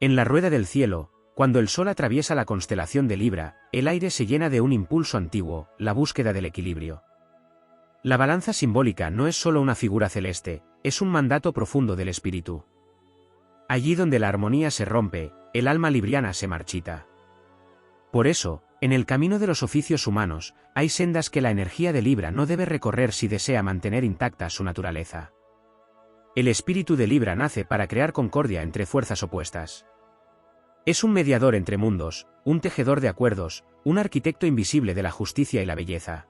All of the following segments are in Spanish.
En la rueda del cielo, cuando el Sol atraviesa la constelación de Libra, el aire se llena de un impulso antiguo, la búsqueda del equilibrio. La balanza simbólica no es solo una figura celeste, es un mandato profundo del espíritu. Allí donde la armonía se rompe, el alma libriana se marchita. Por eso, en el camino de los oficios humanos, hay sendas que la energía de Libra no debe recorrer si desea mantener intacta su naturaleza. El espíritu de Libra nace para crear concordia entre fuerzas opuestas. Es un mediador entre mundos, un tejedor de acuerdos, un arquitecto invisible de la justicia y la belleza.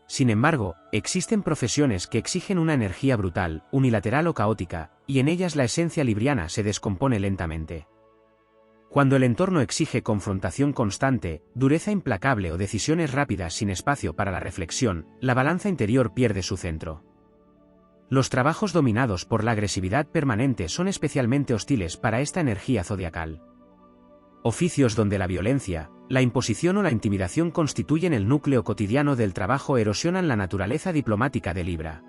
Sin embargo, existen profesiones que exigen una energía brutal, unilateral o caótica, y en ellas la esencia libriana se descompone lentamente. Cuando el entorno exige confrontación constante, dureza implacable o decisiones rápidas sin espacio para la reflexión, la balanza interior pierde su centro. Los trabajos dominados por la agresividad permanente son especialmente hostiles para esta energía zodiacal. Oficios donde la violencia, la imposición o la intimidación constituyen el núcleo cotidiano del trabajo erosionan la naturaleza diplomática de Libra.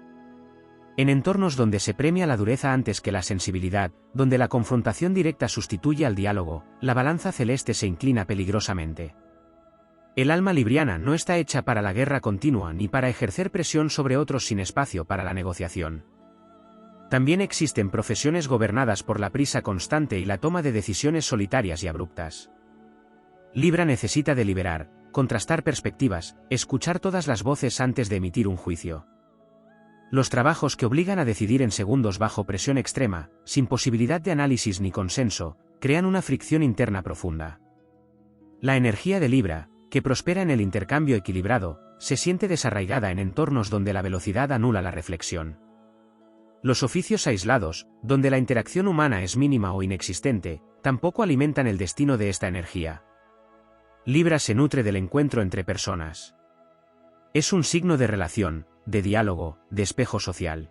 En entornos donde se premia la dureza antes que la sensibilidad, donde la confrontación directa sustituye al diálogo, la balanza celeste se inclina peligrosamente. El alma libriana no está hecha para la guerra continua ni para ejercer presión sobre otros sin espacio para la negociación. También existen profesiones gobernadas por la prisa constante y la toma de decisiones solitarias y abruptas. Libra necesita deliberar, contrastar perspectivas, escuchar todas las voces antes de emitir un juicio. Los trabajos que obligan a decidir en segundos bajo presión extrema, sin posibilidad de análisis ni consenso, crean una fricción interna profunda. La energía de Libra, que prospera en el intercambio equilibrado, se siente desarraigada en entornos donde la velocidad anula la reflexión. Los oficios aislados, donde la interacción humana es mínima o inexistente, tampoco alimentan el destino de esta energía. Libra se nutre del encuentro entre personas. Es un signo de relación, de diálogo, de espejo social.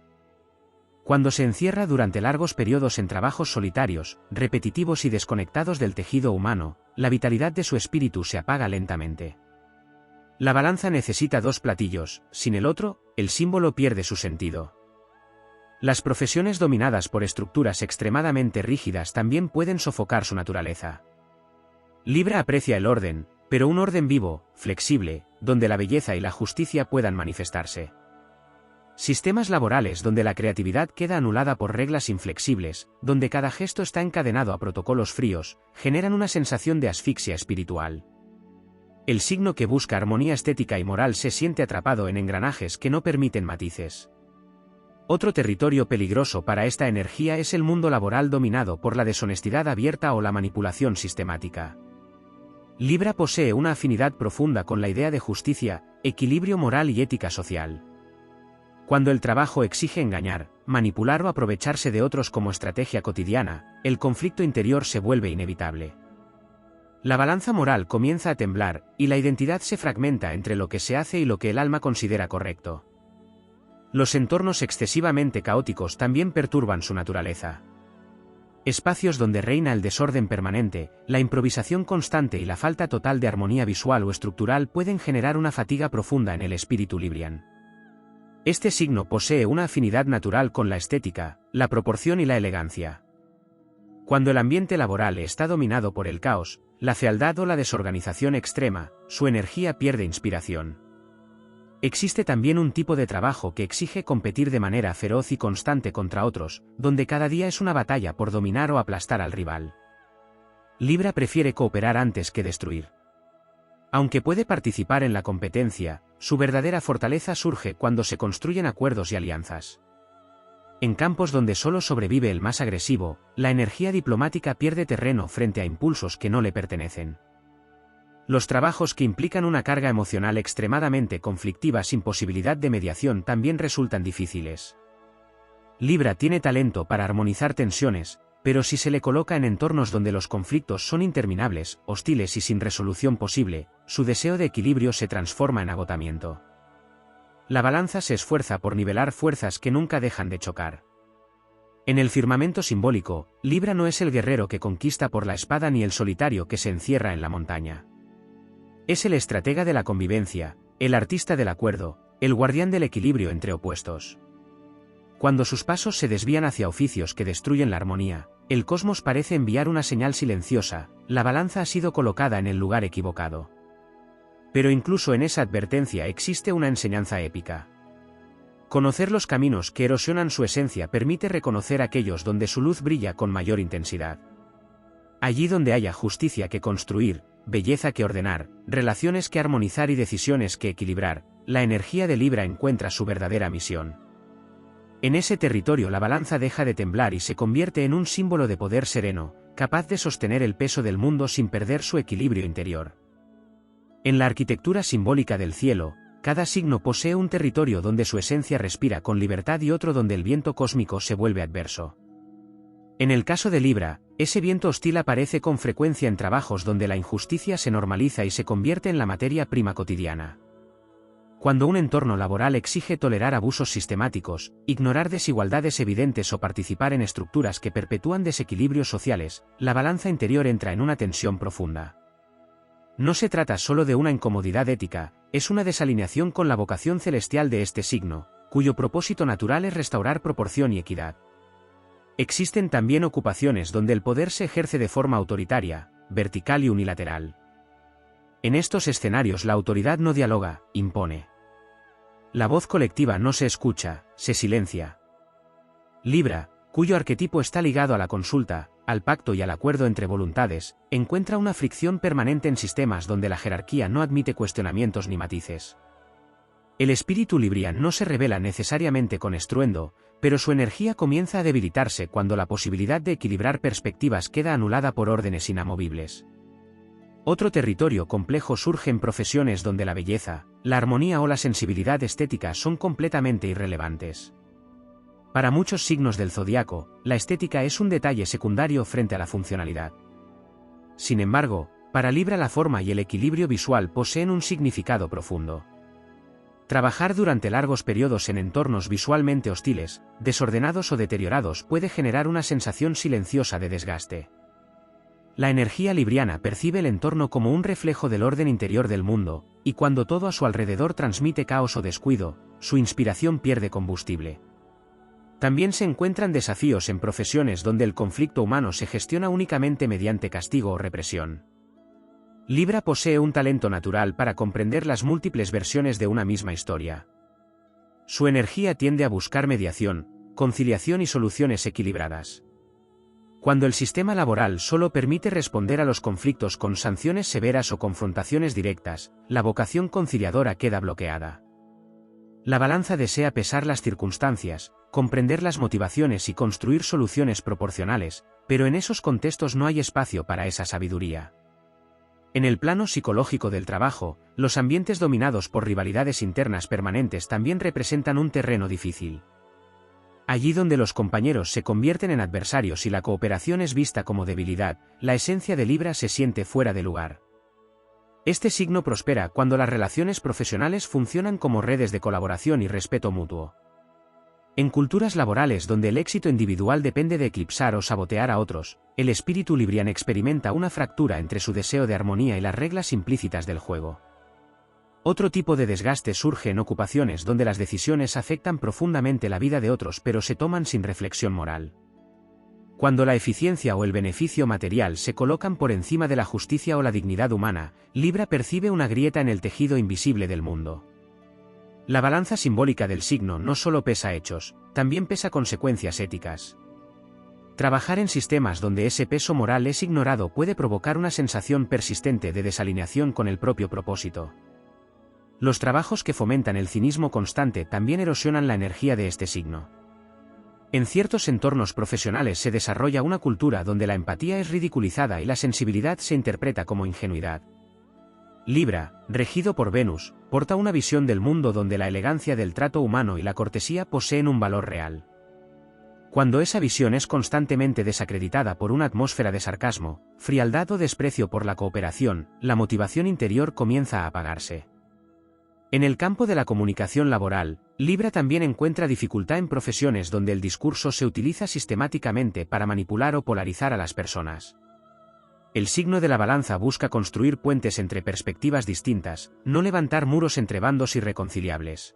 Cuando se encierra durante largos periodos en trabajos solitarios, repetitivos y desconectados del tejido humano, la vitalidad de su espíritu se apaga lentamente. La balanza necesita dos platillos, sin el otro, el símbolo pierde su sentido. Las profesiones dominadas por estructuras extremadamente rígidas también pueden sofocar su naturaleza. Libra aprecia el orden, pero un orden vivo, flexible, donde la belleza y la justicia puedan manifestarse. Sistemas laborales donde la creatividad queda anulada por reglas inflexibles, donde cada gesto está encadenado a protocolos fríos, generan una sensación de asfixia espiritual. El signo que busca armonía estética y moral se siente atrapado en engranajes que no permiten matices. Otro territorio peligroso para esta energía es el mundo laboral dominado por la deshonestidad abierta o la manipulación sistemática. Libra posee una afinidad profunda con la idea de justicia, equilibrio moral y ética social. Cuando el trabajo exige engañar, manipular o aprovecharse de otros como estrategia cotidiana, el conflicto interior se vuelve inevitable. La balanza moral comienza a temblar, y la identidad se fragmenta entre lo que se hace y lo que el alma considera correcto. Los entornos excesivamente caóticos también perturban su naturaleza. Espacios donde reina el desorden permanente, la improvisación constante y la falta total de armonía visual o estructural pueden generar una fatiga profunda en el espíritu librian. Este signo posee una afinidad natural con la estética, la proporción y la elegancia. Cuando el ambiente laboral está dominado por el caos, la fealdad o la desorganización extrema, su energía pierde inspiración. Existe también un tipo de trabajo que exige competir de manera feroz y constante contra otros, donde cada día es una batalla por dominar o aplastar al rival. Libra prefiere cooperar antes que destruir. Aunque puede participar en la competencia, su verdadera fortaleza surge cuando se construyen acuerdos y alianzas. En campos donde solo sobrevive el más agresivo, la energía diplomática pierde terreno frente a impulsos que no le pertenecen. Los trabajos que implican una carga emocional extremadamente conflictiva sin posibilidad de mediación también resultan difíciles. Libra tiene talento para armonizar tensiones, pero si se le coloca en entornos donde los conflictos son interminables, hostiles y sin resolución posible, su deseo de equilibrio se transforma en agotamiento. La balanza se esfuerza por nivelar fuerzas que nunca dejan de chocar. En el firmamento simbólico, Libra no es el guerrero que conquista por la espada ni el solitario que se encierra en la montaña. Es el estratega de la convivencia, el artista del acuerdo, el guardián del equilibrio entre opuestos. Cuando sus pasos se desvían hacia oficios que destruyen la armonía, El cosmos parece enviar una señal silenciosa, la balanza ha sido colocada en el lugar equivocado. Pero incluso en esa advertencia existe una enseñanza épica. Conocer los caminos que erosionan su esencia permite reconocer aquellos donde su luz brilla con mayor intensidad. Allí donde haya justicia que construir, belleza que ordenar, relaciones que armonizar y decisiones que equilibrar, la energía de Libra encuentra su verdadera misión. En ese territorio la balanza deja de temblar y se convierte en un símbolo de poder sereno, capaz de sostener el peso del mundo sin perder su equilibrio interior. En la arquitectura simbólica del cielo, cada signo posee un territorio donde su esencia respira con libertad y otro donde el viento cósmico se vuelve adverso. En el caso de Libra, ese viento hostil aparece con frecuencia en trabajos donde la injusticia se normaliza y se convierte en la materia prima cotidiana. Cuando un entorno laboral exige tolerar abusos sistemáticos, ignorar desigualdades evidentes o participar en estructuras que perpetúan desequilibrios sociales, la balanza interior entra en una tensión profunda. No se trata solo de una incomodidad ética, es una desalineación con la vocación celestial de este signo, cuyo propósito natural es restaurar proporción y equidad. Existen también ocupaciones donde el poder se ejerce de forma autoritaria, vertical y unilateral. En estos escenarios la autoridad no dialoga, impone. La voz colectiva no se escucha, se silencia. Libra, cuyo arquetipo está ligado a la consulta, al pacto y al acuerdo entre voluntades, encuentra una fricción permanente en sistemas donde la jerarquía no admite cuestionamientos ni matices. El espíritu libriano no se revela necesariamente con estruendo, pero su energía comienza a debilitarse cuando la posibilidad de equilibrar perspectivas queda anulada por órdenes inamovibles. Otro territorio complejo surge en profesiones donde la belleza, la armonía o la sensibilidad estética son completamente irrelevantes. Para muchos signos del zodiaco, la estética es un detalle secundario frente a la funcionalidad. Sin embargo, para Libra la forma y el equilibrio visual poseen un significado profundo. Trabajar durante largos periodos en entornos visualmente hostiles, desordenados o deteriorados puede generar una sensación silenciosa de desgaste. La energía libriana percibe el entorno como un reflejo del orden interior del mundo, y cuando todo a su alrededor transmite caos o descuido, su inspiración pierde combustible. También se encuentran desafíos en profesiones donde el conflicto humano se gestiona únicamente mediante castigo o represión. Libra posee un talento natural para comprender las múltiples versiones de una misma historia. Su energía tiende a buscar mediación, conciliación y soluciones equilibradas. Cuando el sistema laboral solo permite responder a los conflictos con sanciones severas o confrontaciones directas, la vocación conciliadora queda bloqueada. La balanza desea pesar las circunstancias, comprender las motivaciones y construir soluciones proporcionales, pero en esos contextos no hay espacio para esa sabiduría. En el plano psicológico del trabajo, los ambientes dominados por rivalidades internas permanentes también representan un terreno difícil. Allí donde los compañeros se convierten en adversarios y la cooperación es vista como debilidad, la esencia de Libra se siente fuera de lugar. Este signo prospera cuando las relaciones profesionales funcionan como redes de colaboración y respeto mutuo. En culturas laborales donde el éxito individual depende de eclipsar o sabotear a otros, el espíritu libriano experimenta una fractura entre su deseo de armonía y las reglas implícitas del juego. Otro tipo de desgaste surge en ocupaciones donde las decisiones afectan profundamente la vida de otros pero se toman sin reflexión moral. Cuando la eficiencia o el beneficio material se colocan por encima de la justicia o la dignidad humana, Libra percibe una grieta en el tejido invisible del mundo. La balanza simbólica del signo no solo pesa hechos, también pesa consecuencias éticas. Trabajar en sistemas donde ese peso moral es ignorado puede provocar una sensación persistente de desalineación con el propio propósito. Los trabajos que fomentan el cinismo constante también erosionan la energía de este signo. En ciertos entornos profesionales se desarrolla una cultura donde la empatía es ridiculizada y la sensibilidad se interpreta como ingenuidad. Libra, regido por Venus, porta una visión del mundo donde la elegancia del trato humano y la cortesía poseen un valor real. Cuando esa visión es constantemente desacreditada por una atmósfera de sarcasmo, frialdad o desprecio por la cooperación, la motivación interior comienza a apagarse. En el campo de la comunicación laboral, Libra también encuentra dificultad en profesiones donde el discurso se utiliza sistemáticamente para manipular o polarizar a las personas. El signo de la balanza busca construir puentes entre perspectivas distintas, no levantar muros entre bandos irreconciliables.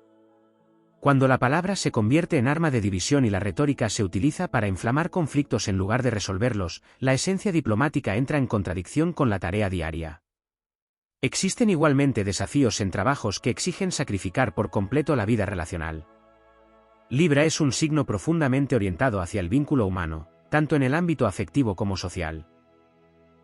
Cuando la palabra se convierte en arma de división y la retórica se utiliza para inflamar conflictos en lugar de resolverlos, la esencia diplomática entra en contradicción con la tarea diaria. Existen igualmente desafíos en trabajos que exigen sacrificar por completo la vida relacional. Libra es un signo profundamente orientado hacia el vínculo humano, tanto en el ámbito afectivo como social.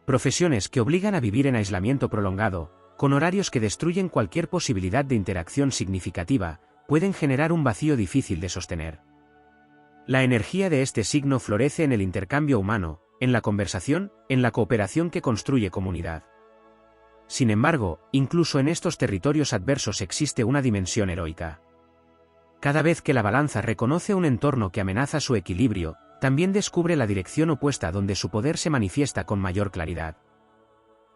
Profesiones que obligan a vivir en aislamiento prolongado, con horarios que destruyen cualquier posibilidad de interacción significativa, pueden generar un vacío difícil de sostener. La energía de este signo florece en el intercambio humano, en la conversación, en la cooperación que construye comunidad. Sin embargo, incluso en estos territorios adversos existe una dimensión heroica. Cada vez que la balanza reconoce un entorno que amenaza su equilibrio, también descubre la dirección opuesta donde su poder se manifiesta con mayor claridad.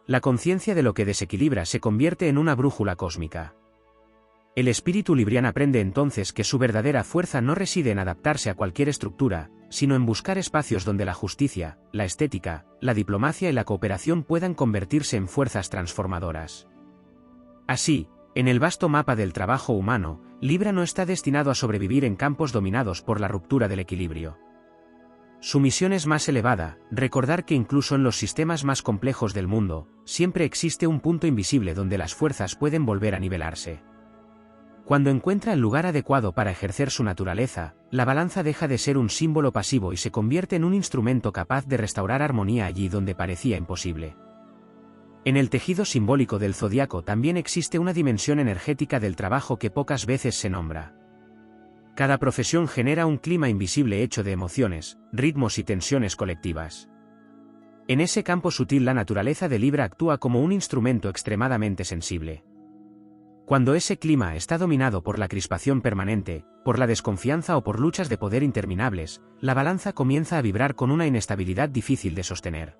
La conciencia de lo que desequilibra se convierte en una brújula cósmica. El espíritu libriano aprende entonces que su verdadera fuerza no reside en adaptarse a cualquier estructura, sino en buscar espacios donde la justicia, la estética, la diplomacia y la cooperación puedan convertirse en fuerzas transformadoras. Así, en el vasto mapa del trabajo humano, Libra no está destinado a sobrevivir en campos dominados por la ruptura del equilibrio. Su misión es más elevada, recordar que incluso en los sistemas más complejos del mundo, siempre existe un punto invisible donde las fuerzas pueden volver a nivelarse. Cuando encuentra el lugar adecuado para ejercer su naturaleza, la balanza deja de ser un símbolo pasivo y se convierte en un instrumento capaz de restaurar armonía allí donde parecía imposible. En el tejido simbólico del zodiaco también existe una dimensión energética del trabajo que pocas veces se nombra. Cada profesión genera un clima invisible hecho de emociones, ritmos y tensiones colectivas. En ese campo sutil la naturaleza de Libra actúa como un instrumento extremadamente sensible. Cuando ese clima está dominado por la crispación permanente, por la desconfianza o por luchas de poder interminables, la balanza comienza a vibrar con una inestabilidad difícil de sostener.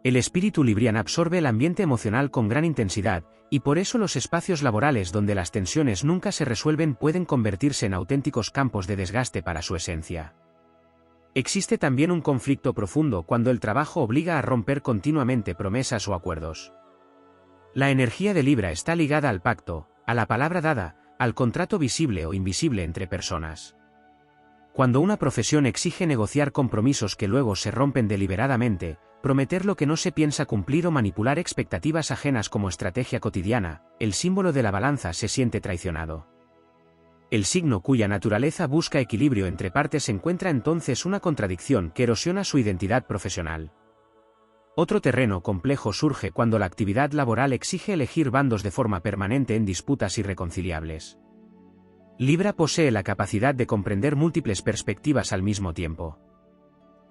El espíritu libriano absorbe el ambiente emocional con gran intensidad, y por eso los espacios laborales donde las tensiones nunca se resuelven pueden convertirse en auténticos campos de desgaste para su esencia. Existe también un conflicto profundo cuando el trabajo obliga a romper continuamente promesas o acuerdos. La energía de Libra está ligada al pacto, a la palabra dada, al contrato visible o invisible entre personas. Cuando una profesión exige negociar compromisos que luego se rompen deliberadamente, prometer lo que no se piensa cumplir o manipular expectativas ajenas como estrategia cotidiana, el símbolo de la balanza se siente traicionado. El signo cuya naturaleza busca equilibrio entre partes encuentra entonces una contradicción que erosiona su identidad profesional. Otro terreno complejo surge cuando la actividad laboral exige elegir bandos de forma permanente en disputas irreconciliables. Libra posee la capacidad de comprender múltiples perspectivas al mismo tiempo.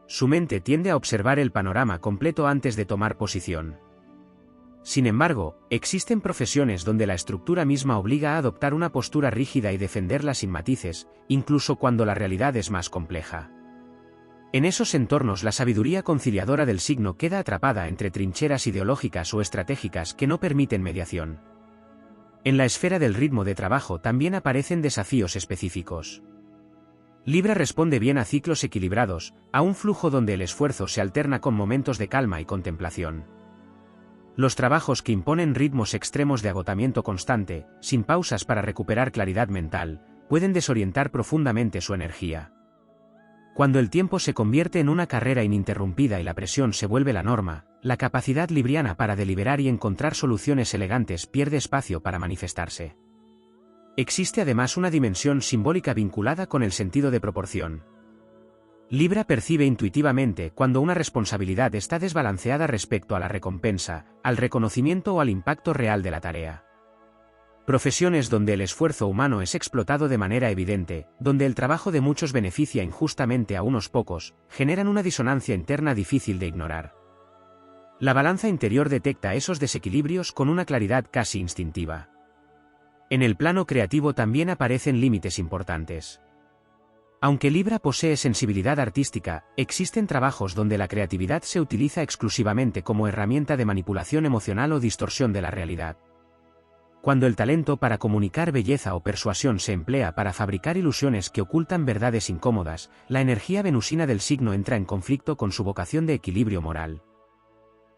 Su mente tiende a observar el panorama completo antes de tomar posición. Sin embargo, existen profesiones donde la estructura misma obliga a adoptar una postura rígida y defenderla sin matices, incluso cuando la realidad es más compleja. En esos entornos la sabiduría conciliadora del signo queda atrapada entre trincheras ideológicas o estratégicas que no permiten mediación. En la esfera del ritmo de trabajo también aparecen desafíos específicos. Libra responde bien a ciclos equilibrados, a un flujo donde el esfuerzo se alterna con momentos de calma y contemplación. Los trabajos que imponen ritmos extremos de agotamiento constante, sin pausas para recuperar claridad mental, pueden desorientar profundamente su energía. Cuando el tiempo se convierte en una carrera ininterrumpida y la presión se vuelve la norma, la capacidad libriana para deliberar y encontrar soluciones elegantes pierde espacio para manifestarse. Existe además una dimensión simbólica vinculada con el sentido de proporción. Libra percibe intuitivamente cuando una responsabilidad está desbalanceada respecto a la recompensa, al reconocimiento o al impacto real de la tarea. Profesiones donde el esfuerzo humano es explotado de manera evidente, donde el trabajo de muchos beneficia injustamente a unos pocos, generan una disonancia interna difícil de ignorar. La balanza interior detecta esos desequilibrios con una claridad casi instintiva. En el plano creativo también aparecen límites importantes. Aunque Libra posee sensibilidad artística, existen trabajos donde la creatividad se utiliza exclusivamente como herramienta de manipulación emocional o distorsión de la realidad. Cuando el talento para comunicar belleza o persuasión se emplea para fabricar ilusiones que ocultan verdades incómodas, la energía venusina del signo entra en conflicto con su vocación de equilibrio moral.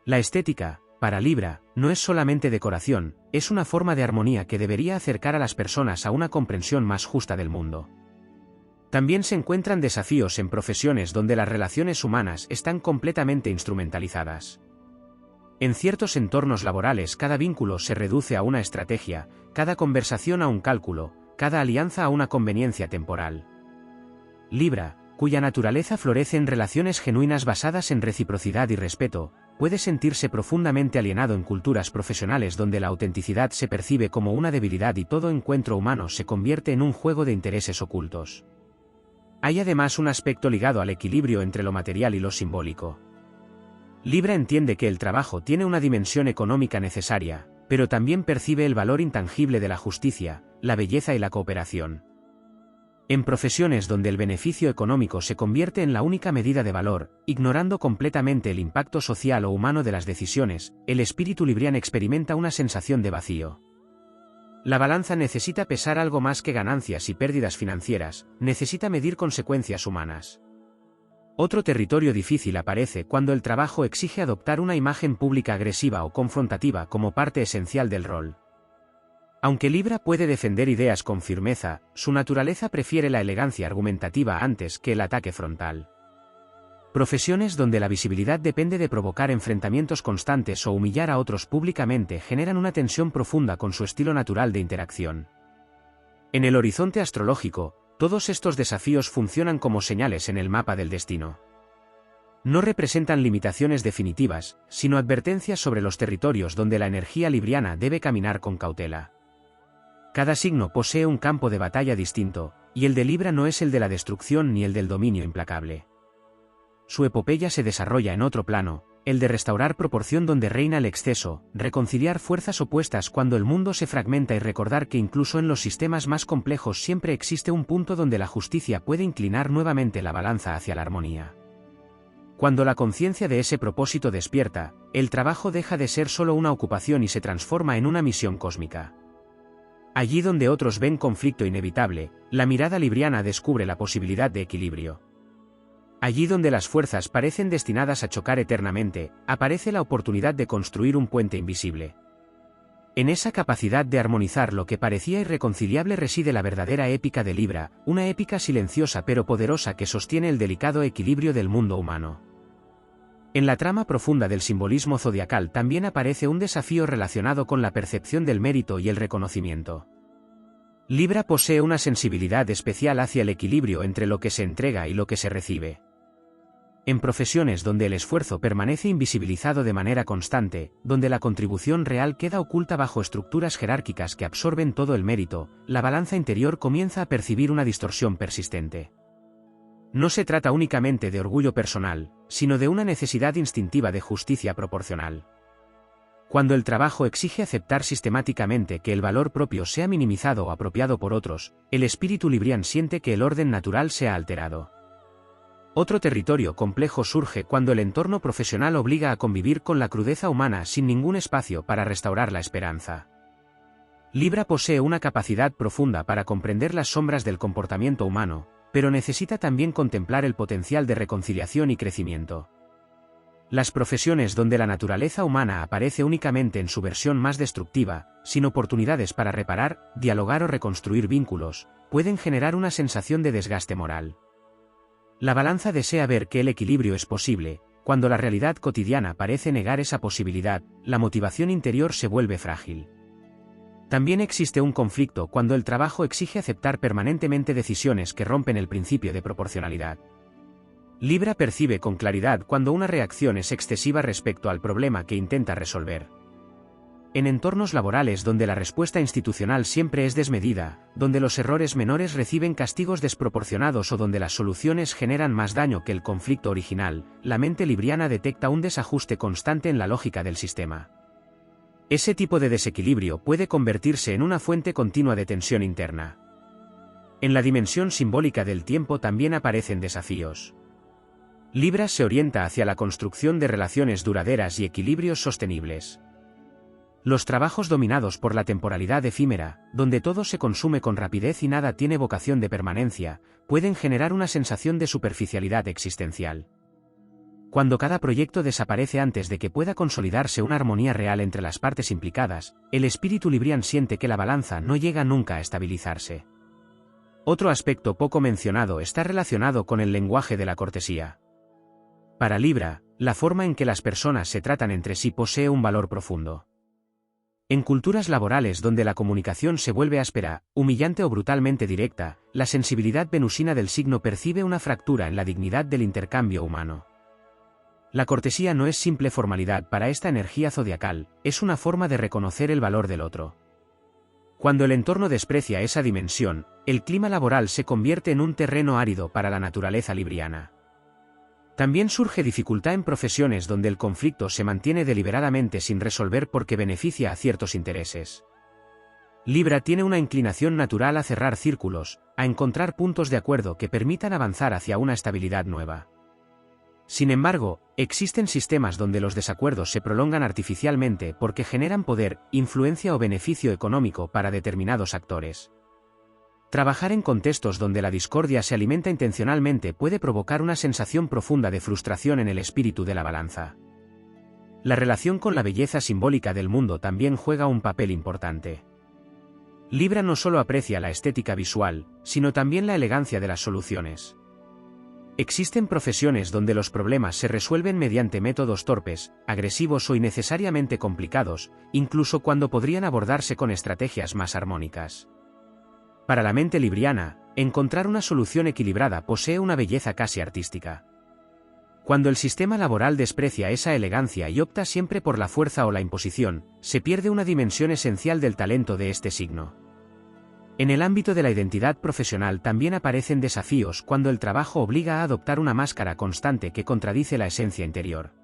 La estética, Para Libra, no es solamente decoración, es una forma de armonía que debería acercar a las personas a una comprensión más justa del mundo. También se encuentran desafíos en profesiones donde las relaciones humanas están completamente instrumentalizadas. En ciertos entornos laborales cada vínculo se reduce a una estrategia, cada conversación a un cálculo, cada alianza a una conveniencia temporal. Libra, cuya naturaleza florece en relaciones genuinas basadas en reciprocidad y respeto, puede sentirse profundamente alienado en culturas profesionales donde la autenticidad se percibe como una debilidad y todo encuentro humano se convierte en un juego de intereses ocultos. Hay además un aspecto ligado al equilibrio entre lo material y lo simbólico. Libra entiende que el trabajo tiene una dimensión económica necesaria, pero también percibe el valor intangible de la justicia, la belleza y la cooperación. En profesiones donde el beneficio económico se convierte en la única medida de valor, ignorando completamente el impacto social o humano de las decisiones, el espíritu libriano experimenta una sensación de vacío. La balanza necesita pesar algo más que ganancias y pérdidas financieras, necesita medir consecuencias humanas. Otro territorio difícil aparece cuando el trabajo exige adoptar una imagen pública agresiva o confrontativa como parte esencial del rol. Aunque Libra puede defender ideas con firmeza, su naturaleza prefiere la elegancia argumentativa antes que el ataque frontal. Profesiones donde la visibilidad depende de provocar enfrentamientos constantes o humillar a otros públicamente generan una tensión profunda con su estilo natural de interacción. En el horizonte astrológico, todos estos desafíos funcionan como señales en el mapa del destino. No representan limitaciones definitivas, sino advertencias sobre los territorios donde la energía libriana debe caminar con cautela. Cada signo posee un campo de batalla distinto, y el de Libra no es el de la destrucción ni el del dominio implacable. Su epopeya se desarrolla en otro plano, el de restaurar proporción donde reina el exceso, reconciliar fuerzas opuestas cuando el mundo se fragmenta y recordar que incluso en los sistemas más complejos siempre existe un punto donde la justicia puede inclinar nuevamente la balanza hacia la armonía. Cuando la conciencia de ese propósito despierta, el trabajo deja de ser solo una ocupación y se transforma en una misión cósmica. Allí donde otros ven conflicto inevitable, la mirada libriana descubre la posibilidad de equilibrio. Allí donde las fuerzas parecen destinadas a chocar eternamente, aparece la oportunidad de construir un puente invisible. En esa capacidad de armonizar lo que parecía irreconciliable reside la verdadera épica de Libra, una épica silenciosa pero poderosa que sostiene el delicado equilibrio del mundo humano. En la trama profunda del simbolismo zodiacal también aparece un desafío relacionado con la percepción del mérito y el reconocimiento. Libra posee una sensibilidad especial hacia el equilibrio entre lo que se entrega y lo que se recibe. En profesiones donde el esfuerzo permanece invisibilizado de manera constante, donde la contribución real queda oculta bajo estructuras jerárquicas que absorben todo el mérito, la balanza interior comienza a percibir una distorsión persistente. No se trata únicamente de orgullo personal, sino de una necesidad instintiva de justicia proporcional. Cuando el trabajo exige aceptar sistemáticamente que el valor propio sea minimizado o apropiado por otros, el espíritu libriano siente que el orden natural se ha alterado. Otro territorio complejo surge cuando el entorno profesional obliga a convivir con la crudeza humana sin ningún espacio para restaurar la esperanza. Libra posee una capacidad profunda para comprender las sombras del comportamiento humano, pero necesita también contemplar el potencial de reconciliación y crecimiento. Las profesiones donde la naturaleza humana aparece únicamente en su versión más destructiva, sin oportunidades para reparar, dialogar o reconstruir vínculos, pueden generar una sensación de desgaste moral. La balanza desea ver que el equilibrio es posible. Cuando la realidad cotidiana parece negar esa posibilidad, la motivación interior se vuelve frágil. También existe un conflicto cuando el trabajo exige aceptar permanentemente decisiones que rompen el principio de proporcionalidad. Libra percibe con claridad cuando una reacción es excesiva respecto al problema que intenta resolver. En entornos laborales donde la respuesta institucional siempre es desmedida, donde los errores menores reciben castigos desproporcionados o donde las soluciones generan más daño que el conflicto original, la mente libriana detecta un desajuste constante en la lógica del sistema. Ese tipo de desequilibrio puede convertirse en una fuente continua de tensión interna. En la dimensión simbólica del tiempo también aparecen desafíos. Libra se orienta hacia la construcción de relaciones duraderas y equilibrios sostenibles. Los trabajos dominados por la temporalidad efímera, donde todo se consume con rapidez y nada tiene vocación de permanencia, pueden generar una sensación de superficialidad existencial. Cuando cada proyecto desaparece antes de que pueda consolidarse una armonía real entre las partes implicadas, el espíritu libriano siente que la balanza no llega nunca a estabilizarse. Otro aspecto poco mencionado está relacionado con el lenguaje de la cortesía. Para Libra, la forma en que las personas se tratan entre sí posee un valor profundo. En culturas laborales donde la comunicación se vuelve áspera, humillante o brutalmente directa, la sensibilidad venusina del signo percibe una fractura en la dignidad del intercambio humano. La cortesía no es simple formalidad para esta energía zodiacal, es una forma de reconocer el valor del otro. Cuando el entorno desprecia esa dimensión, el clima laboral se convierte en un terreno árido para la naturaleza libriana. También surge dificultad en profesiones donde el conflicto se mantiene deliberadamente sin resolver porque beneficia a ciertos intereses. Libra tiene una inclinación natural a cerrar círculos, a encontrar puntos de acuerdo que permitan avanzar hacia una estabilidad nueva. Sin embargo, existen sistemas donde los desacuerdos se prolongan artificialmente porque generan poder, influencia o beneficio económico para determinados actores. Trabajar en contextos donde la discordia se alimenta intencionalmente puede provocar una sensación profunda de frustración en el espíritu de la balanza. La relación con la belleza simbólica del mundo también juega un papel importante. Libra no solo aprecia la estética visual, sino también la elegancia de las soluciones. Existen profesiones donde los problemas se resuelven mediante métodos torpes, agresivos o innecesariamente complicados, incluso cuando podrían abordarse con estrategias más armónicas. Para la mente libriana, encontrar una solución equilibrada posee una belleza casi artística. Cuando el sistema laboral desprecia esa elegancia y opta siempre por la fuerza o la imposición, se pierde una dimensión esencial del talento de este signo. En el ámbito de la identidad profesional también aparecen desafíos cuando el trabajo obliga a adoptar una máscara constante que contradice la esencia interior.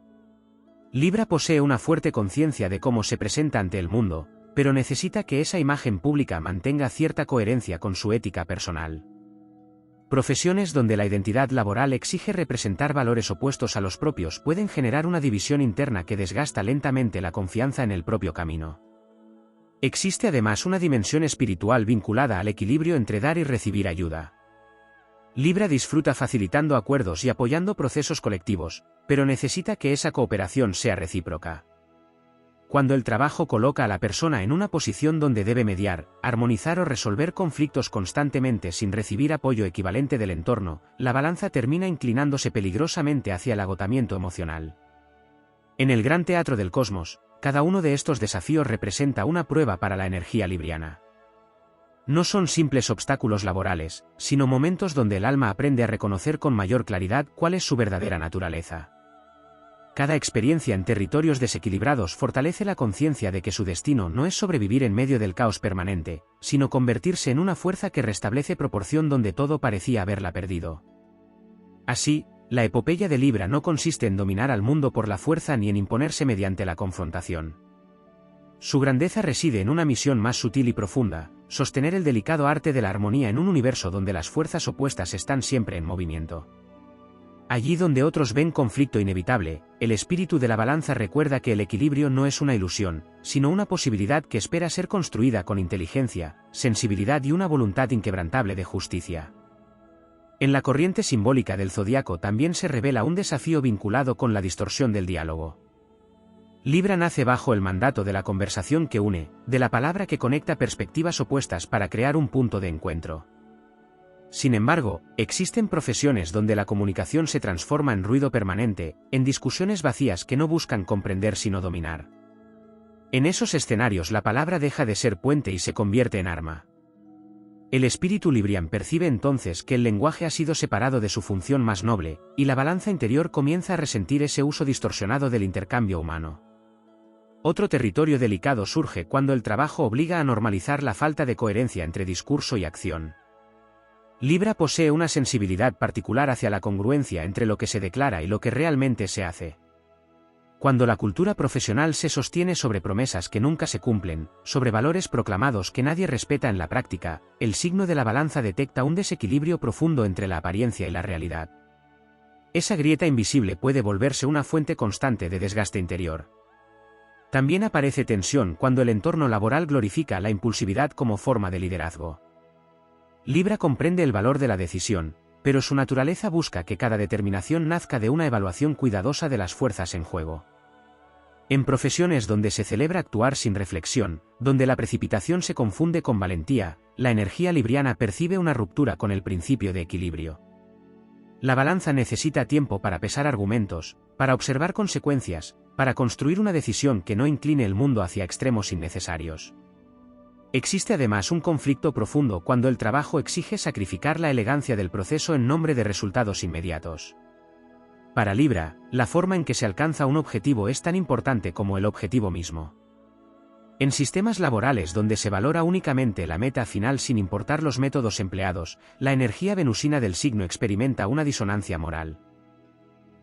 Libra posee una fuerte conciencia de cómo se presenta ante el mundo, pero necesita que esa imagen pública mantenga cierta coherencia con su ética personal. Profesiones donde la identidad laboral exige representar valores opuestos a los propios pueden generar una división interna que desgasta lentamente la confianza en el propio camino. Existe además una dimensión espiritual vinculada al equilibrio entre dar y recibir ayuda. Libra disfruta facilitando acuerdos y apoyando procesos colectivos, pero necesita que esa cooperación sea recíproca. Cuando el trabajo coloca a la persona en una posición donde debe mediar, armonizar o resolver conflictos constantemente sin recibir apoyo equivalente del entorno, la balanza termina inclinándose peligrosamente hacia el agotamiento emocional. En el gran teatro del cosmos, cada uno de estos desafíos representa una prueba para la energía libriana. No son simples obstáculos laborales, sino momentos donde el alma aprende a reconocer con mayor claridad cuál es su verdadera naturaleza. Cada experiencia en territorios desequilibrados fortalece la conciencia de que su destino no es sobrevivir en medio del caos permanente, sino convertirse en una fuerza que restablece proporción donde todo parecía haberla perdido. Así, la epopeya de Libra no consiste en dominar al mundo por la fuerza ni en imponerse mediante la confrontación. Su grandeza reside en una misión más sutil y profunda, sostener el delicado arte de la armonía en un universo donde las fuerzas opuestas están siempre en movimiento. Allí donde otros ven conflicto inevitable, el espíritu de la balanza recuerda que el equilibrio no es una ilusión, sino una posibilidad que espera ser construida con inteligencia, sensibilidad y una voluntad inquebrantable de justicia. En la corriente simbólica del zodiaco también se revela un desafío vinculado con la distorsión del diálogo. Libra nace bajo el mandato de la conversación que une, de la palabra que conecta perspectivas opuestas para crear un punto de encuentro. Sin embargo, existen profesiones donde la comunicación se transforma en ruido permanente, en discusiones vacías que no buscan comprender sino dominar. En esos escenarios la palabra deja de ser puente y se convierte en arma. El espíritu libriano percibe entonces que el lenguaje ha sido separado de su función más noble, y la balanza interior comienza a resentir ese uso distorsionado del intercambio humano. Otro territorio delicado surge cuando el trabajo obliga a normalizar la falta de coherencia entre discurso y acción. Libra posee una sensibilidad particular hacia la congruencia entre lo que se declara y lo que realmente se hace. Cuando la cultura profesional se sostiene sobre promesas que nunca se cumplen, sobre valores proclamados que nadie respeta en la práctica, el signo de la balanza detecta un desequilibrio profundo entre la apariencia y la realidad. Esa grieta invisible puede volverse una fuente constante de desgaste interior. También aparece tensión cuando el entorno laboral glorifica la impulsividad como forma de liderazgo. Libra comprende el valor de la decisión, pero su naturaleza busca que cada determinación nazca de una evaluación cuidadosa de las fuerzas en juego. En profesiones donde se celebra actuar sin reflexión, donde la precipitación se confunde con valentía, la energía libriana percibe una ruptura con el principio de equilibrio. La balanza necesita tiempo para pesar argumentos, para observar consecuencias, para construir una decisión que no incline el mundo hacia extremos innecesarios. Existe además un conflicto profundo cuando el trabajo exige sacrificar la elegancia del proceso en nombre de resultados inmediatos. Para Libra, la forma en que se alcanza un objetivo es tan importante como el objetivo mismo. En sistemas laborales donde se valora únicamente la meta final sin importar los métodos empleados, la energía venusina del signo experimenta una disonancia moral.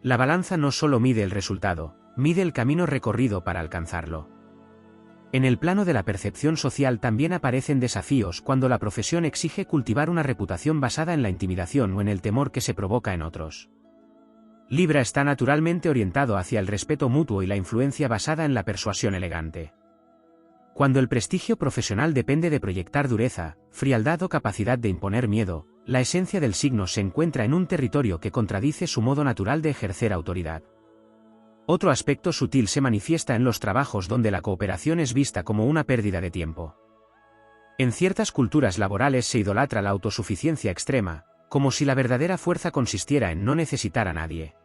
La balanza no solo mide el resultado, mide el camino recorrido para alcanzarlo. En el plano de la percepción social también aparecen desafíos cuando la profesión exige cultivar una reputación basada en la intimidación o en el temor que se provoca en otros. Libra está naturalmente orientado hacia el respeto mutuo y la influencia basada en la persuasión elegante. Cuando el prestigio profesional depende de proyectar dureza, frialdad o capacidad de imponer miedo, la esencia del signo se encuentra en un territorio que contradice su modo natural de ejercer autoridad. Otro aspecto sutil se manifiesta en los trabajos donde la cooperación es vista como una pérdida de tiempo. En ciertas culturas laborales se idolatra la autosuficiencia extrema, como si la verdadera fuerza consistiera en no necesitar a nadie.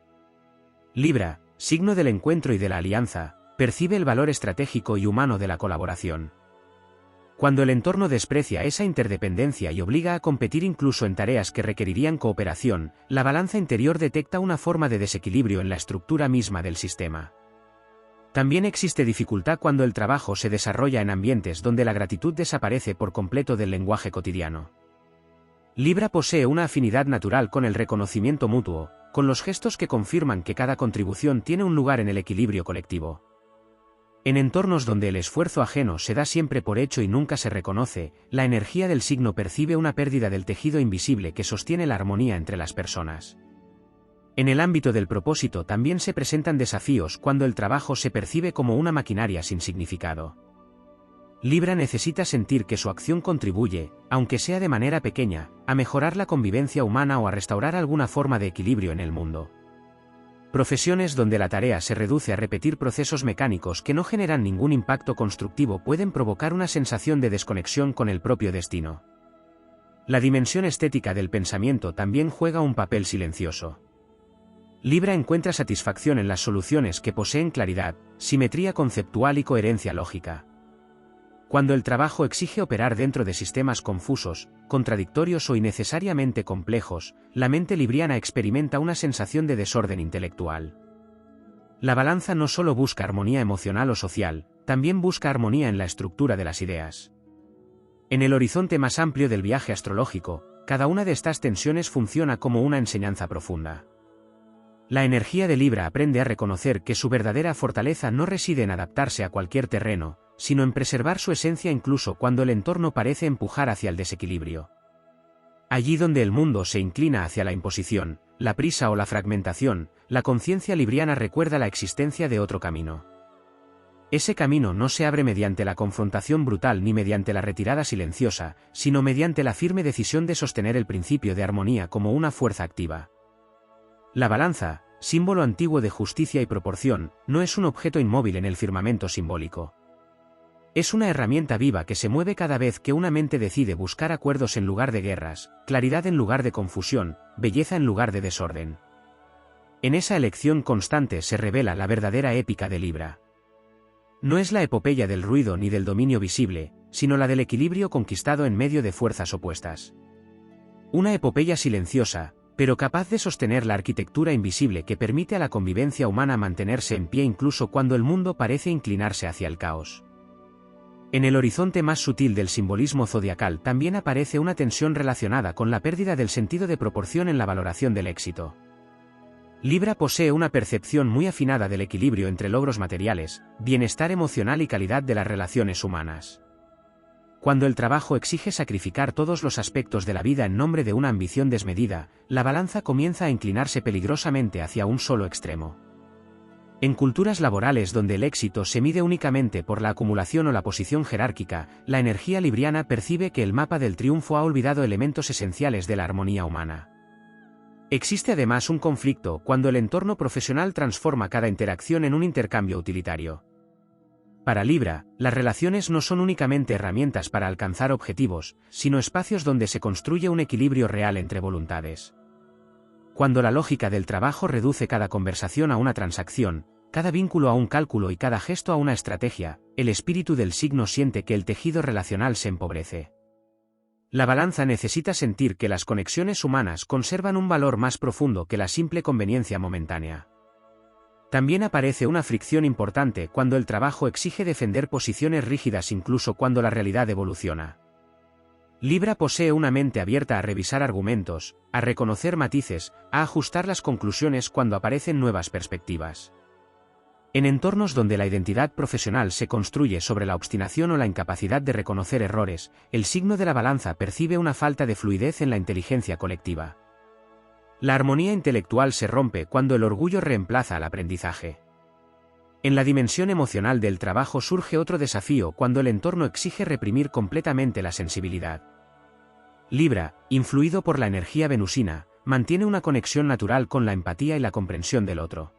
Libra, signo del encuentro y de la alianza, percibe el valor estratégico y humano de la colaboración. Cuando el entorno desprecia esa interdependencia y obliga a competir incluso en tareas que requerirían cooperación, la balanza interior detecta una forma de desequilibrio en la estructura misma del sistema. También existe dificultad cuando el trabajo se desarrolla en ambientes donde la gratitud desaparece por completo del lenguaje cotidiano. Libra posee una afinidad natural con el reconocimiento mutuo, con los gestos que confirman que cada contribución tiene un lugar en el equilibrio colectivo. En entornos donde el esfuerzo ajeno se da siempre por hecho y nunca se reconoce, la energía del signo percibe una pérdida del tejido invisible que sostiene la armonía entre las personas. En el ámbito del propósito también se presentan desafíos cuando el trabajo se percibe como una maquinaria sin significado. Libra necesita sentir que su acción contribuye, aunque sea de manera pequeña, a mejorar la convivencia humana o a restaurar alguna forma de equilibrio en el mundo. Profesiones donde la tarea se reduce a repetir procesos mecánicos que no generan ningún impacto constructivo pueden provocar una sensación de desconexión con el propio destino. La dimensión estética del pensamiento también juega un papel silencioso. Libra encuentra satisfacción en las soluciones que poseen claridad, simetría conceptual y coherencia lógica. Cuando el trabajo exige operar dentro de sistemas confusos, contradictorios o innecesariamente complejos, la mente libriana experimenta una sensación de desorden intelectual. La balanza no solo busca armonía emocional o social, también busca armonía en la estructura de las ideas. En el horizonte más amplio del viaje astrológico, cada una de estas tensiones funciona como una enseñanza profunda. La energía de Libra aprende a reconocer que su verdadera fortaleza no reside en adaptarse a cualquier terreno, sino en preservar su esencia incluso cuando el entorno parece empujar hacia el desequilibrio. Allí donde el mundo se inclina hacia la imposición, la prisa o la fragmentación, la conciencia libriana recuerda la existencia de otro camino. Ese camino no se abre mediante la confrontación brutal ni mediante la retirada silenciosa, sino mediante la firme decisión de sostener el principio de armonía como una fuerza activa. La balanza, símbolo antiguo de justicia y proporción, no es un objeto inmóvil en el firmamento simbólico. Es una herramienta viva que se mueve cada vez que una mente decide buscar acuerdos en lugar de guerras, claridad en lugar de confusión, belleza en lugar de desorden. En esa elección constante se revela la verdadera épica de Libra. No es la epopeya del ruido ni del dominio visible, sino la del equilibrio conquistado en medio de fuerzas opuestas. Una epopeya silenciosa, pero capaz de sostener la arquitectura invisible que permite a la convivencia humana mantenerse en pie incluso cuando el mundo parece inclinarse hacia el caos. En el horizonte más sutil del simbolismo zodiacal también aparece una tensión relacionada con la pérdida del sentido de proporción en la valoración del éxito. Libra posee una percepción muy afinada del equilibrio entre logros materiales, bienestar emocional y calidad de las relaciones humanas. Cuando el trabajo exige sacrificar todos los aspectos de la vida en nombre de una ambición desmedida, la balanza comienza a inclinarse peligrosamente hacia un solo extremo. En culturas laborales donde el éxito se mide únicamente por la acumulación o la posición jerárquica, la energía libriana percibe que el mapa del triunfo ha olvidado elementos esenciales de la armonía humana. Existe además un conflicto cuando el entorno profesional transforma cada interacción en un intercambio utilitario. Para Libra, las relaciones no son únicamente herramientas para alcanzar objetivos, sino espacios donde se construye un equilibrio real entre voluntades. Cuando la lógica del trabajo reduce cada conversación a una transacción, cada vínculo a un cálculo y cada gesto a una estrategia, el espíritu del signo siente que el tejido relacional se empobrece. La balanza necesita sentir que las conexiones humanas conservan un valor más profundo que la simple conveniencia momentánea. También aparece una fricción importante cuando el trabajo exige defender posiciones rígidas incluso cuando la realidad evoluciona. Libra posee una mente abierta a revisar argumentos, a reconocer matices, a ajustar las conclusiones cuando aparecen nuevas perspectivas. En entornos donde la identidad profesional se construye sobre la obstinación o la incapacidad de reconocer errores, el signo de la balanza percibe una falta de fluidez en la inteligencia colectiva. La armonía intelectual se rompe cuando el orgullo reemplaza al aprendizaje. En la dimensión emocional del trabajo surge otro desafío cuando el entorno exige reprimir completamente la sensibilidad. Libra, influido por la energía venusina, mantiene una conexión natural con la empatía y la comprensión del otro.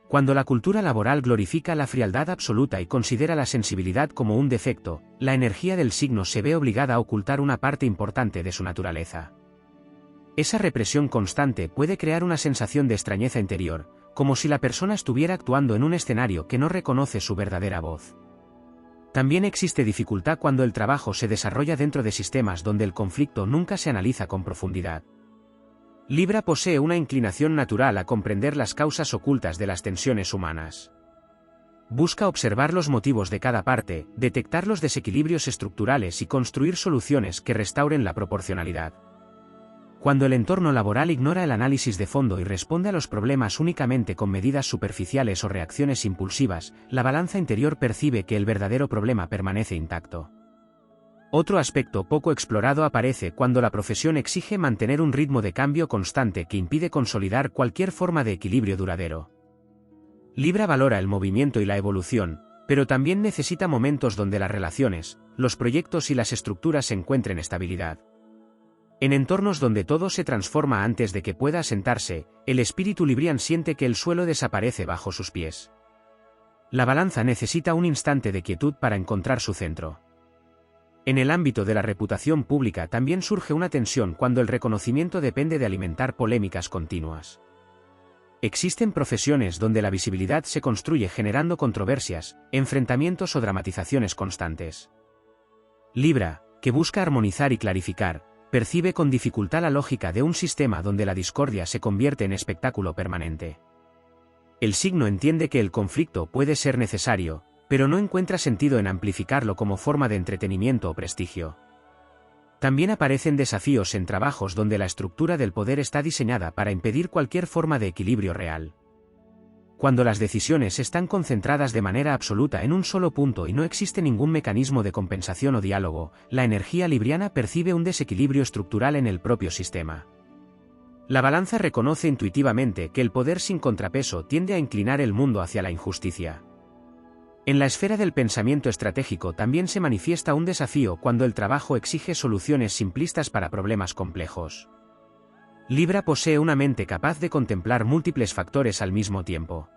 Cuando la cultura laboral glorifica la frialdad absoluta y considera la sensibilidad como un defecto, la energía del signo se ve obligada a ocultar una parte importante de su naturaleza. Esa represión constante puede crear una sensación de extrañeza interior, como si la persona estuviera actuando en un escenario que no reconoce su verdadera voz. También existe dificultad cuando el trabajo se desarrolla dentro de sistemas donde el conflicto nunca se analiza con profundidad. Libra posee una inclinación natural a comprender las causas ocultas de las tensiones humanas. Busca observar los motivos de cada parte, detectar los desequilibrios estructurales y construir soluciones que restauren la proporcionalidad. Cuando el entorno laboral ignora el análisis de fondo y responde a los problemas únicamente con medidas superficiales o reacciones impulsivas, la balanza interior percibe que el verdadero problema permanece intacto. Otro aspecto poco explorado aparece cuando la profesión exige mantener un ritmo de cambio constante que impide consolidar cualquier forma de equilibrio duradero. Libra valora el movimiento y la evolución, pero también necesita momentos donde las relaciones, los proyectos y las estructuras se encuentren estabilidad. En entornos donde todo se transforma antes de que pueda asentarse, el espíritu librián siente que el suelo desaparece bajo sus pies. La balanza necesita un instante de quietud para encontrar su centro. En el ámbito de la reputación pública también surge una tensión cuando el reconocimiento depende de alimentar polémicas continuas. Existen profesiones donde la visibilidad se construye generando controversias, enfrentamientos o dramatizaciones constantes. Libra, que busca armonizar y clarificar, percibe con dificultad la lógica de un sistema donde la discordia se convierte en espectáculo permanente. El signo entiende que el conflicto puede ser necesario, pero no encuentra sentido en amplificarlo como forma de entretenimiento o prestigio. También aparecen desafíos en trabajos donde la estructura del poder está diseñada para impedir cualquier forma de equilibrio real. Cuando las decisiones están concentradas de manera absoluta en un solo punto y no existe ningún mecanismo de compensación o diálogo, la energía libriana percibe un desequilibrio estructural en el propio sistema. La balanza reconoce intuitivamente que el poder sin contrapeso tiende a inclinar el mundo hacia la injusticia. En la esfera del pensamiento estratégico también se manifiesta un desafío cuando el trabajo exige soluciones simplistas para problemas complejos. Libra posee una mente capaz de contemplar múltiples factores al mismo tiempo.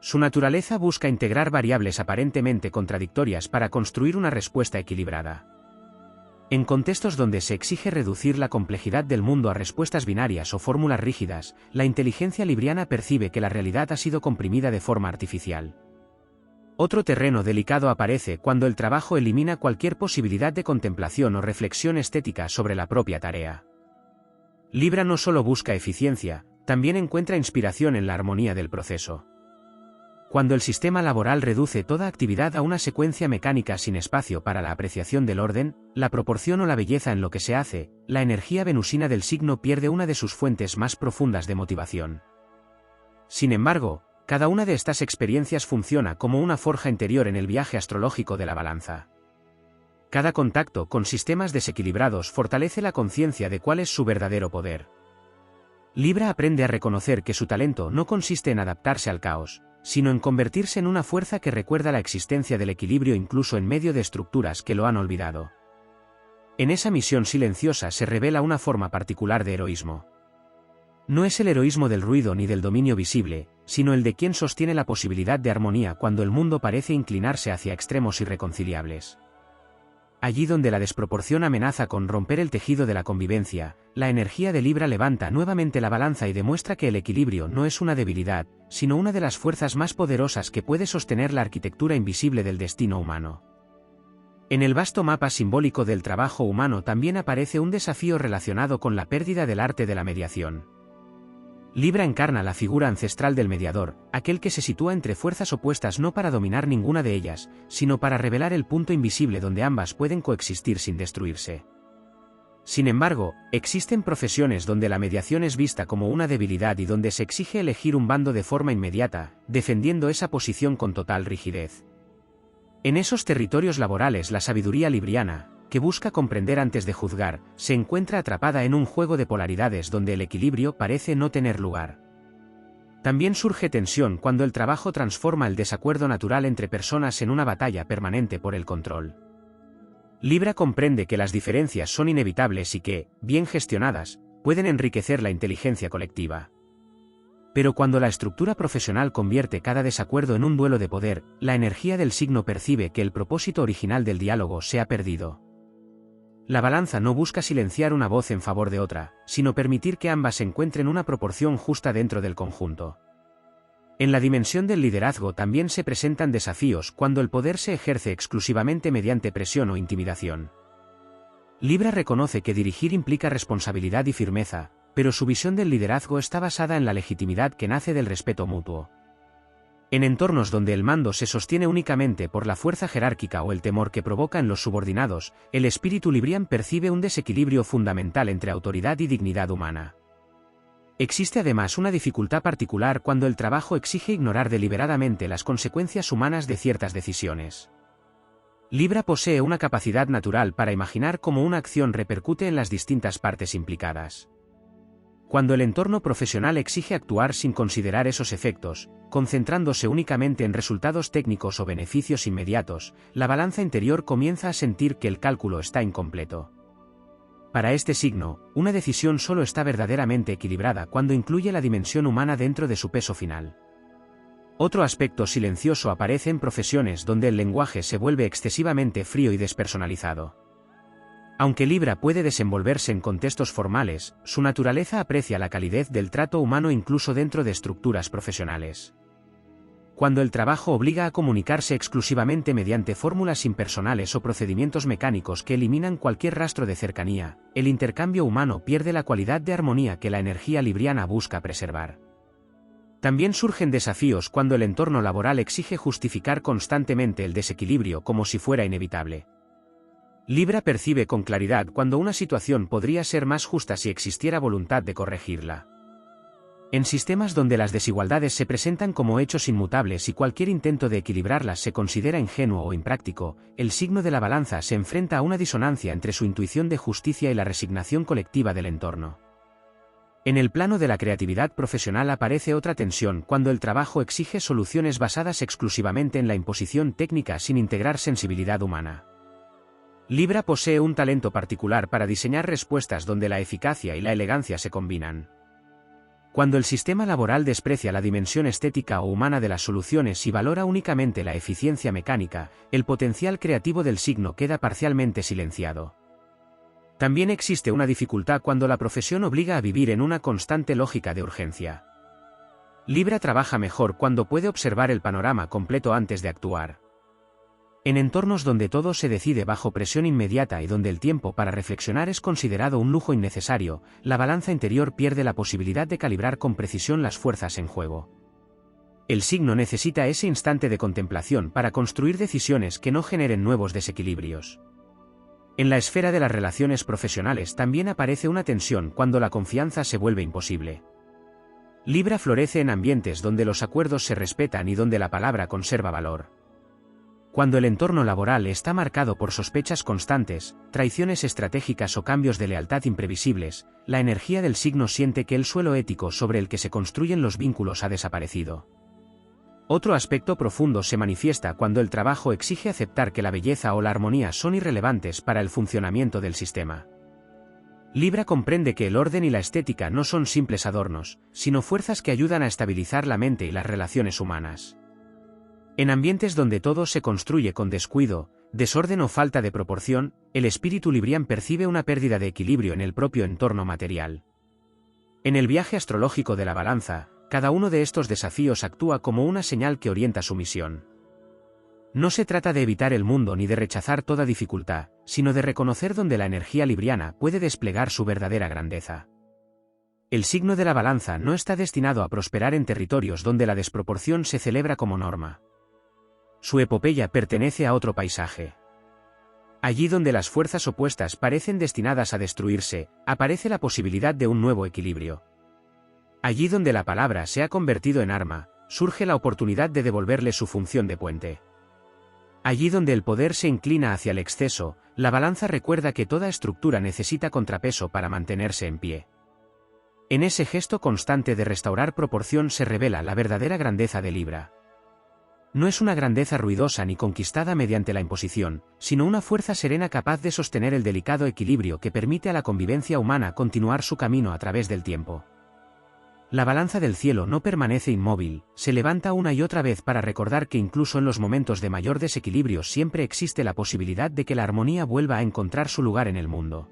Su naturaleza busca integrar variables aparentemente contradictorias para construir una respuesta equilibrada. En contextos donde se exige reducir la complejidad del mundo a respuestas binarias o fórmulas rígidas, la inteligencia libriana percibe que la realidad ha sido comprimida de forma artificial. Otro terreno delicado aparece cuando el trabajo elimina cualquier posibilidad de contemplación o reflexión estética sobre la propia tarea. Libra no solo busca eficiencia, también encuentra inspiración en la armonía del proceso. Cuando el sistema laboral reduce toda actividad a una secuencia mecánica sin espacio para la apreciación del orden, la proporción o la belleza en lo que se hace, la energía venusina del signo pierde una de sus fuentes más profundas de motivación. Sin embargo, cada una de estas experiencias funciona como una forja interior en el viaje astrológico de la balanza. Cada contacto con sistemas desequilibrados fortalece la conciencia de cuál es su verdadero poder. Libra aprende a reconocer que su talento no consiste en adaptarse al caos, sino en convertirse en una fuerza que recuerda la existencia del equilibrio incluso en medio de estructuras que lo han olvidado. En esa misión silenciosa se revela una forma particular de heroísmo. No es el heroísmo del ruido ni del dominio visible, sino el de quien sostiene la posibilidad de armonía cuando el mundo parece inclinarse hacia extremos irreconciliables. Allí donde la desproporción amenaza con romper el tejido de la convivencia, la energía de Libra levanta nuevamente la balanza y demuestra que el equilibrio no es una debilidad, sino una de las fuerzas más poderosas que puede sostener la arquitectura invisible del destino humano. En el vasto mapa simbólico del trabajo humano también aparece un desafío relacionado con la pérdida del arte de la mediación. Libra encarna la figura ancestral del mediador, aquel que se sitúa entre fuerzas opuestas no para dominar ninguna de ellas, sino para revelar el punto invisible donde ambas pueden coexistir sin destruirse. Sin embargo, existen profesiones donde la mediación es vista como una debilidad y donde se exige elegir un bando de forma inmediata, defendiendo esa posición con total rigidez. En esos territorios laborales la sabiduría libriana, que busca comprender antes de juzgar, se encuentra atrapada en un juego de polaridades donde el equilibrio parece no tener lugar. También surge tensión cuando el trabajo transforma el desacuerdo natural entre personas en una batalla permanente por el control. Libra comprende que las diferencias son inevitables y que, bien gestionadas, pueden enriquecer la inteligencia colectiva. Pero cuando la estructura profesional convierte cada desacuerdo en un duelo de poder, la energía del signo percibe que el propósito original del diálogo se ha perdido. La balanza no busca silenciar una voz en favor de otra, sino permitir que ambas encuentren una proporción justa dentro del conjunto. En la dimensión del liderazgo también se presentan desafíos cuando el poder se ejerce exclusivamente mediante presión o intimidación. Libra reconoce que dirigir implica responsabilidad y firmeza, pero su visión del liderazgo está basada en la legitimidad que nace del respeto mutuo. En entornos donde el mando se sostiene únicamente por la fuerza jerárquica o el temor que provoca en los subordinados, el espíritu librián percibe un desequilibrio fundamental entre autoridad y dignidad humana. Existe además una dificultad particular cuando el trabajo exige ignorar deliberadamente las consecuencias humanas de ciertas decisiones. Libra posee una capacidad natural para imaginar cómo una acción repercute en las distintas partes implicadas. Cuando el entorno profesional exige actuar sin considerar esos efectos, concentrándose únicamente en resultados técnicos o beneficios inmediatos, la balanza interior comienza a sentir que el cálculo está incompleto. Para este signo, una decisión solo está verdaderamente equilibrada cuando incluye la dimensión humana dentro de su peso final. Otro aspecto silencioso aparece en profesiones donde el lenguaje se vuelve excesivamente frío y despersonalizado. Aunque Libra puede desenvolverse en contextos formales, su naturaleza aprecia la calidez del trato humano incluso dentro de estructuras profesionales. Cuando el trabajo obliga a comunicarse exclusivamente mediante fórmulas impersonales o procedimientos mecánicos que eliminan cualquier rastro de cercanía, el intercambio humano pierde la cualidad de armonía que la energía libriana busca preservar. También surgen desafíos cuando el entorno laboral exige justificar constantemente el desequilibrio como si fuera inevitable. Libra percibe con claridad cuando una situación podría ser más justa si existiera voluntad de corregirla. En sistemas donde las desigualdades se presentan como hechos inmutables y cualquier intento de equilibrarlas se considera ingenuo o impráctico, el signo de la balanza se enfrenta a una disonancia entre su intuición de justicia y la resignación colectiva del entorno. En el plano de la creatividad profesional aparece otra tensión cuando el trabajo exige soluciones basadas exclusivamente en la imposición técnica sin integrar sensibilidad humana. Libra posee un talento particular para diseñar respuestas donde la eficacia y la elegancia se combinan. Cuando el sistema laboral desprecia la dimensión estética o humana de las soluciones y valora únicamente la eficiencia mecánica, el potencial creativo del signo queda parcialmente silenciado. También existe una dificultad cuando la profesión obliga a vivir en una constante lógica de urgencia. Libra trabaja mejor cuando puede observar el panorama completo antes de actuar. En entornos donde todo se decide bajo presión inmediata y donde el tiempo para reflexionar es considerado un lujo innecesario, la balanza interior pierde la posibilidad de calibrar con precisión las fuerzas en juego. El signo necesita ese instante de contemplación para construir decisiones que no generen nuevos desequilibrios. En la esfera de las relaciones profesionales también aparece una tensión cuando la confianza se vuelve imposible. Libra florece en ambientes donde los acuerdos se respetan y donde la palabra conserva valor. Cuando el entorno laboral está marcado por sospechas constantes, traiciones estratégicas o cambios de lealtad imprevisibles, la energía del signo siente que el suelo ético sobre el que se construyen los vínculos ha desaparecido. Otro aspecto profundo se manifiesta cuando el trabajo exige aceptar que la belleza o la armonía son irrelevantes para el funcionamiento del sistema. Libra comprende que el orden y la estética no son simples adornos, sino fuerzas que ayudan a estabilizar la mente y las relaciones humanas. En ambientes donde todo se construye con descuido, desorden o falta de proporción, el espíritu librián percibe una pérdida de equilibrio en el propio entorno material. En el viaje astrológico de la balanza, cada uno de estos desafíos actúa como una señal que orienta su misión. No se trata de evitar el mundo ni de rechazar toda dificultad, sino de reconocer dónde la energía libriana puede desplegar su verdadera grandeza. El signo de la balanza no está destinado a prosperar en territorios donde la desproporción se celebra como norma. Su epopeya pertenece a otro paisaje. Allí donde las fuerzas opuestas parecen destinadas a destruirse, aparece la posibilidad de un nuevo equilibrio. Allí donde la palabra se ha convertido en arma, surge la oportunidad de devolverle su función de puente. Allí donde el poder se inclina hacia el exceso, la balanza recuerda que toda estructura necesita contrapeso para mantenerse en pie. En ese gesto constante de restaurar proporción se revela la verdadera grandeza de Libra. No es una grandeza ruidosa ni conquistada mediante la imposición, sino una fuerza serena capaz de sostener el delicado equilibrio que permite a la convivencia humana continuar su camino a través del tiempo. La balanza del cielo no permanece inmóvil, se levanta una y otra vez para recordar que incluso en los momentos de mayor desequilibrio siempre existe la posibilidad de que la armonía vuelva a encontrar su lugar en el mundo.